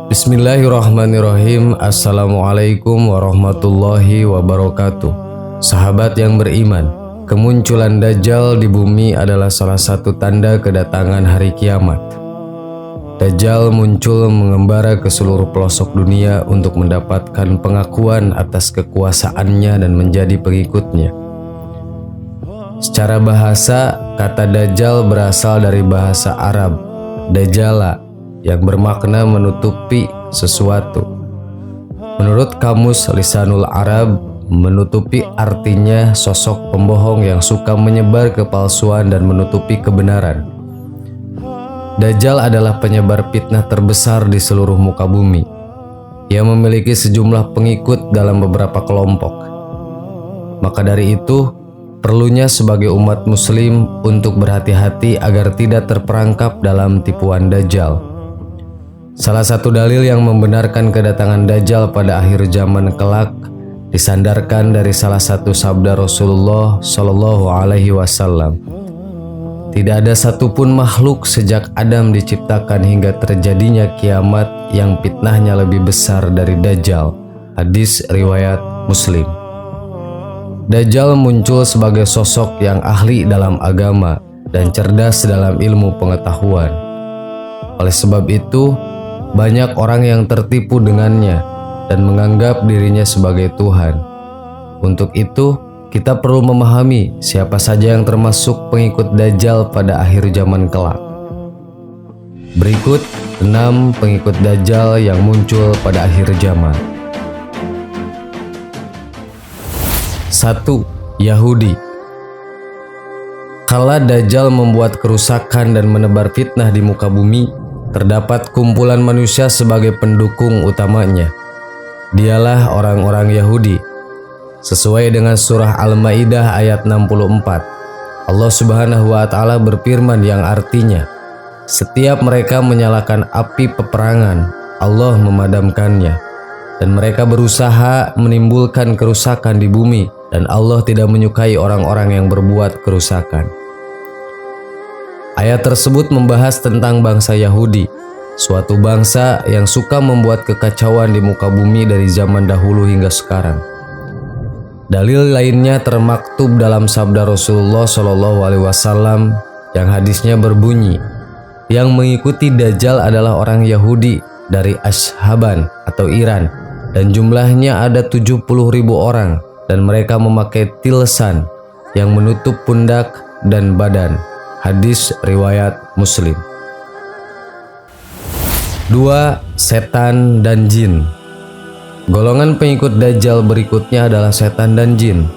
Bismillahirrahmanirrahim. Assalamualaikum warahmatullahi wabarakatuh. Sahabat yang beriman, kemunculan Dajjal di bumi adalah salah satu tanda kedatangan hari kiamat. Dajjal muncul mengembara ke seluruh pelosok dunia untuk mendapatkan pengakuan atas kekuasaannya dan menjadi pengikutnya. Secara bahasa, kata Dajjal berasal dari bahasa Arab Dajjala, yang bermakna menutupi sesuatu. Menurut Kamus Lisanul Arab, menutupi artinya sosok pembohong yang suka menyebar kepalsuan dan menutupi kebenaran. Dajjal adalah penyebar fitnah terbesar di seluruh muka bumi. Ia memiliki sejumlah pengikut dalam beberapa kelompok. Maka dari itu, perlunya sebagai umat muslim untuk berhati-hati agar tidak terperangkap dalam tipuan Dajjal. Salah satu dalil yang membenarkan kedatangan Dajjal pada akhir zaman kelak disandarkan dari salah satu sabda Rasulullah Shallallahu Alaihi Wasallam. Tidak ada satupun makhluk sejak Adam diciptakan hingga terjadinya kiamat yang fitnahnya lebih besar dari Dajjal. Hadis riwayat Muslim. Dajjal muncul sebagai sosok yang ahli dalam agama dan cerdas dalam ilmu pengetahuan. Oleh sebab itu, banyak orang yang tertipu dengannya dan menganggap dirinya sebagai Tuhan. Untuk itu, kita perlu memahami siapa saja yang termasuk pengikut Dajjal pada akhir zaman kelak. Berikut 6 pengikut Dajjal yang muncul pada akhir zaman. 1. Yahudi. Kala Dajjal membuat kerusakan dan menebar fitnah di muka bumi, terdapat kumpulan manusia sebagai pendukung utamanya. Dialah orang-orang Yahudi. Sesuai dengan surah Al-Maidah ayat 64, Allah Subhanahu wa Ta'ala berfirman yang artinya, setiap mereka menyalakan api peperangan, Allah memadamkannya, dan mereka berusaha menimbulkan kerusakan di bumi, dan Allah tidak menyukai orang-orang yang berbuat kerusakan. Ayat tersebut membahas tentang bangsa Yahudi, suatu bangsa yang suka membuat kekacauan di muka bumi dari zaman dahulu hingga sekarang. Dalil lainnya termaktub dalam sabda Rasulullah Shallallahu Alaihi Wasallam yang hadisnya berbunyi, yang mengikuti Dajjal adalah orang Yahudi dari Ashhaban atau Iran, dan jumlahnya ada 70.000 orang, dan mereka memakai tilsan yang menutup pundak dan badan. Hadis riwayat Muslim. 2. Setan dan jin. Golongan pengikut Dajjal berikutnya adalah setan dan jin.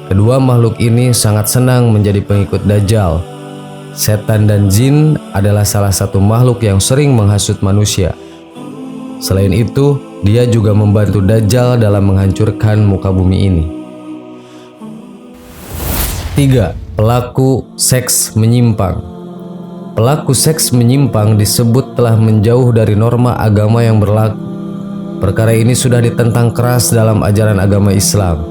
Kedua makhluk ini sangat senang menjadi pengikut Dajjal. Setan dan jin adalah salah satu makhluk yang sering menghasut manusia. Selain itu, dia juga membantu Dajjal dalam menghancurkan muka bumi ini. 3. Pelaku seks menyimpang. Pelaku seks menyimpang disebut telah menjauh dari norma agama yang berlaku. Perkara ini sudah ditentang keras dalam ajaran agama Islam.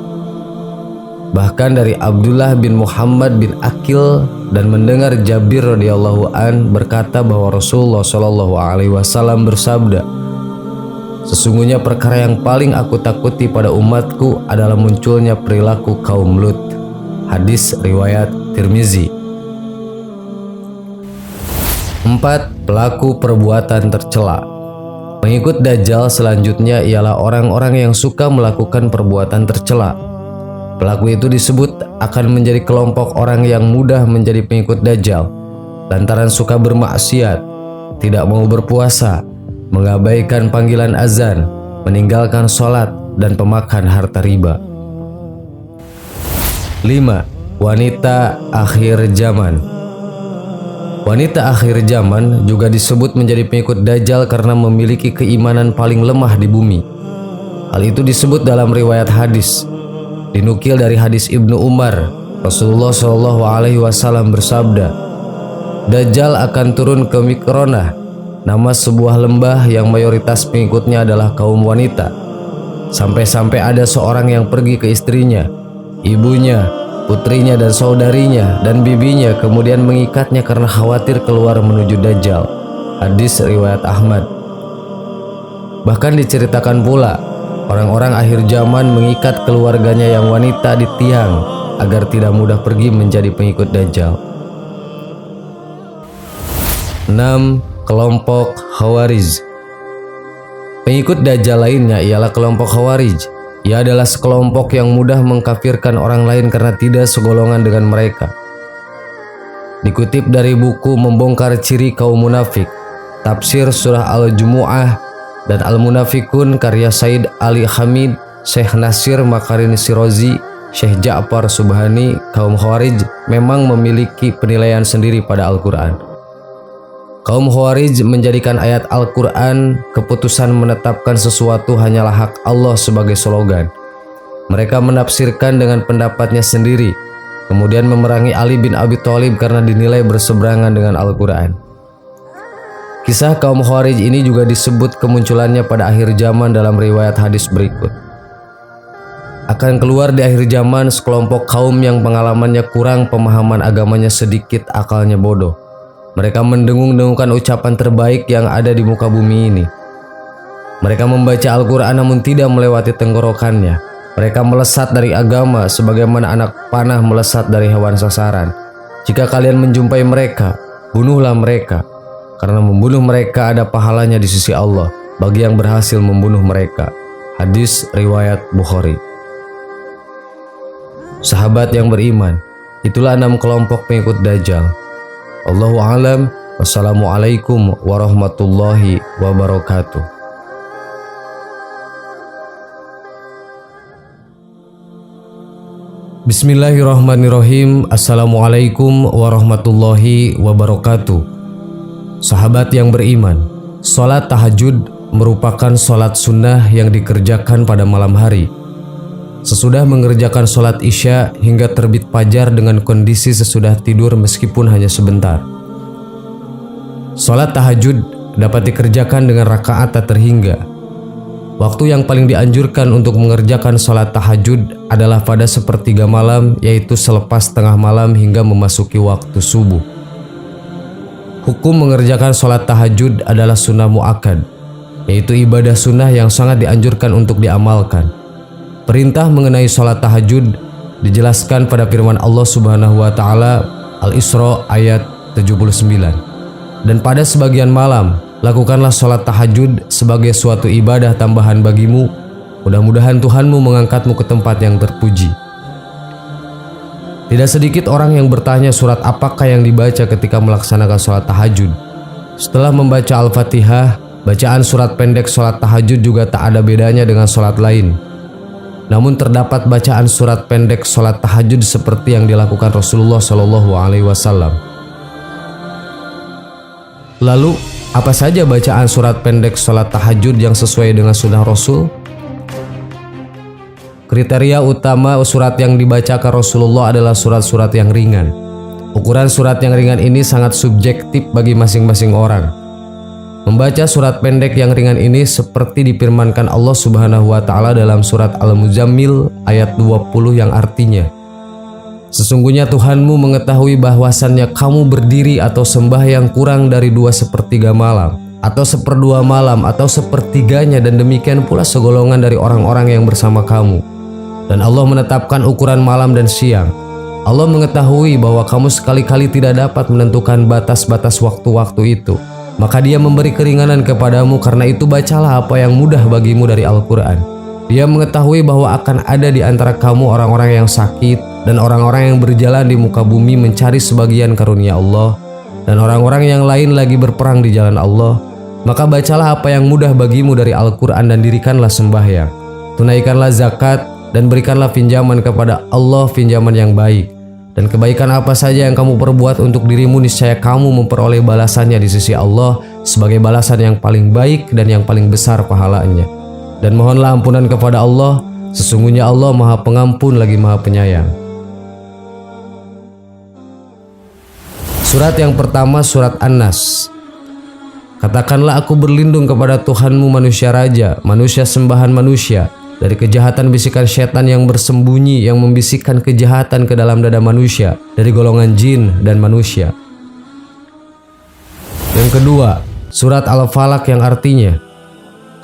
Bahkan dari Abdullah bin Muhammad bin Aqil dan mendengar Jabir radhiyallahu an berkata bahwa Rasulullah Shallallahu Alaihi Wasallam bersabda, sesungguhnya perkara yang paling aku takuti pada umatku adalah munculnya perilaku kaum Lut. Hadis riwayat Tirmizi. 4. Pelaku perbuatan tercela. Pengikut Dajjal selanjutnya ialah orang-orang yang suka melakukan perbuatan tercela. Pelaku itu disebut akan menjadi kelompok orang yang mudah menjadi pengikut Dajjal lantaran suka bermaksiat, tidak mau berpuasa, mengabaikan panggilan azan, meninggalkan sholat, dan pemakan harta riba. 5. Wanita akhir zaman. Wanita akhir zaman juga disebut menjadi pengikut Dajjal karena memiliki keimanan paling lemah di bumi. Hal itu disebut dalam riwayat hadis. Dinukil dari hadis Ibnu Umar, Rasulullah Shallallahu Alaihi Wasallam bersabda, Dajjal akan turun ke Mikronah, nama sebuah lembah yang mayoritas pengikutnya adalah kaum wanita. Sampai-sampai ada seorang yang pergi ke istrinya, ibunya, putrinya dan saudarinya dan bibinya, kemudian mengikatnya karena khawatir keluar menuju Dajjal. Hadis riwayat Ahmad. Bahkan diceritakan pula, orang-orang akhir zaman mengikat keluarganya yang wanita di tiang agar tidak mudah pergi menjadi pengikut Dajjal. 6. Kelompok Khawarij. Pengikut Dajjal lainnya ialah kelompok Khawarij. Ia adalah sekelompok yang mudah mengkafirkan orang lain karena tidak segolongan dengan mereka. Dikutip dari buku Membongkar Ciri Kaum Munafik, Tafsir Surah Al-Jumu'ah dan Al-Munafikun karya Said Ali Hamid, Syekh Nasir Makarin Sirozi, Syekh Ja'far Subhani, kaum Khawarij memang memiliki penilaian sendiri pada Al-Quran. Kaum Khawarij menjadikan ayat Al-Quran keputusan menetapkan sesuatu hanyalah hak Allah sebagai slogan. Mereka menafsirkan dengan pendapatnya sendiri, kemudian memerangi Ali bin Abi Thalib karena dinilai berseberangan dengan Al-Quran. Kisah kaum Khawarij ini juga disebut kemunculannya pada akhir zaman dalam riwayat hadis berikut. Akan keluar di akhir zaman sekelompok kaum yang pengalamannya kurang, pemahaman agamanya sedikit, akalnya bodoh. Mereka mendengung-dengungkan ucapan terbaik yang ada di muka bumi ini. Mereka membaca Al-Quran namun tidak melewati tenggorokannya. Mereka melesat dari agama sebagaimana anak panah melesat dari hewan sasaran. Jika kalian menjumpai mereka, bunuhlah mereka. Karena membunuh mereka ada pahalanya di sisi Allah bagi yang berhasil membunuh mereka. Hadis riwayat Bukhari. Sahabat yang beriman, itulah 6 kelompok pengikut Dajjal. Allahu a'lam. Wassalamualaikum warahmatullahi wabarakatuh. Bismillahirrahmanirrahim. Assalamualaikum warahmatullahi wabarakatuh. Sahabat yang beriman, sholat tahajud merupakan sholat sunnah yang dikerjakan pada malam hari. Sesudah mengerjakan sholat isya hingga terbit fajar dengan kondisi sesudah tidur meskipun hanya sebentar. Sholat tahajud dapat dikerjakan dengan rakaat tak terhingga. Waktu yang paling dianjurkan untuk mengerjakan sholat tahajud adalah pada sepertiga malam, yaitu selepas tengah malam hingga memasuki waktu subuh. Hukum mengerjakan sholat tahajud adalah sunnah mu'akkad, yaitu ibadah sunnah yang sangat dianjurkan untuk diamalkan. Perintah mengenai sholat tahajud dijelaskan pada firman Allah Subhanahu wa Ta'ala, Al-Isra ayat 79. Dan pada sebagian malam, lakukanlah sholat tahajud sebagai suatu ibadah tambahan bagimu. Mudah-mudahan Tuhanmu mengangkatmu ke tempat yang terpuji. Tidak sedikit orang yang bertanya surat apakah yang dibaca ketika melaksanakan sholat tahajud. Setelah membaca Al-Fatihah, bacaan surat pendek sholat tahajud juga tak ada bedanya dengan sholat lain. Namun terdapat bacaan surat pendek sholat tahajud seperti yang dilakukan Rasulullah SAW. Lalu, apa saja bacaan surat pendek sholat tahajud yang sesuai dengan sunnah Rasul? Kriteria utama surat yang dibacakan Rasulullah adalah surat-surat yang ringan. Ukuran surat yang ringan ini sangat subjektif bagi masing-masing orang. Membaca surat pendek yang ringan ini seperti difirmankan Allah Subhanahu wa Ta'ala dalam surat Al-Muzammil ayat 20 yang artinya, sesungguhnya Tuhanmu mengetahui bahwasannya kamu berdiri atau sembahyang kurang dari 2/3 malam, atau 1/2 malam, atau sepertiganya, dan demikian pula segolongan dari orang-orang yang bersama kamu. Dan Allah menetapkan ukuran malam dan siang. Allah mengetahui bahwa kamu sekali-kali tidak dapat menentukan batas-batas waktu-waktu itu. Maka Dia memberi keringanan kepadamu, karena itu bacalah apa yang mudah bagimu dari Al-Quran. Dia mengetahui bahwa akan ada di antara kamu orang-orang yang sakit dan orang-orang yang berjalan di muka bumi mencari sebagian karunia Allah, dan orang-orang yang lain lagi berperang di jalan Allah. Maka bacalah apa yang mudah bagimu dari Al-Quran dan dirikanlah sembahyang. Tunaikanlah zakat dan berikanlah pinjaman kepada Allah, pinjaman yang baik. Dan kebaikan apa saja yang kamu perbuat untuk dirimu, niscaya kamu memperoleh balasannya di sisi Allah sebagai balasan yang paling baik dan yang paling besar pahalanya. Dan mohonlah ampunan kepada Allah, sesungguhnya Allah Maha Pengampun lagi Maha Penyayang. Surat yang pertama, surat An-Nas. Katakanlah, aku berlindung kepada Tuhanmu, manusia raja, manusia sembahan manusia, dari kejahatan bisikan setan yang bersembunyi, yang membisikkan kejahatan ke dalam dada manusia, dari golongan jin dan manusia. Yang kedua, surat Al-Falaq yang artinya,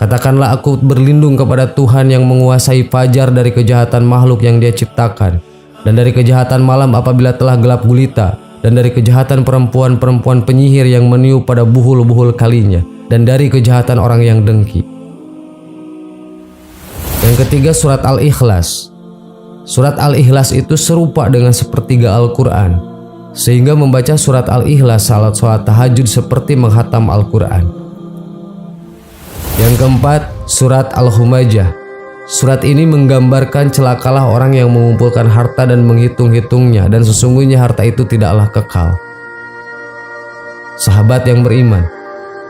Katakanlah aku berlindung kepada Tuhan yang menguasai fajar dari kejahatan makhluk yang Dia ciptakan, dan dari kejahatan malam apabila telah gelap gulita, dan dari kejahatan perempuan-perempuan penyihir yang meniup pada buhul-buhul kalinya, dan dari kejahatan orang yang dengki. Yang ketiga, surat Al-Ikhlas. Surat Al-Ikhlas itu serupa dengan sepertiga Al-Quran, sehingga membaca surat Al-Ikhlas salat sholat tahajud seperti menghatam Al-Quran. Yang keempat, surat Al-Humajah. Surat ini menggambarkan celakalah orang yang mengumpulkan harta dan menghitung-hitungnya, dan sesungguhnya harta itu tidaklah kekal. Sahabat yang beriman,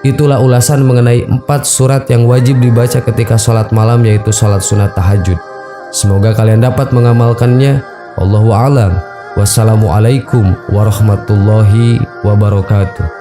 itulah ulasan mengenai 4 surat yang wajib dibaca ketika sholat malam, yaitu sholat sunat tahajud. Semoga kalian dapat mengamalkannya. Wallahu a'lam. Wassalamualaikum warahmatullahi wabarakatuh.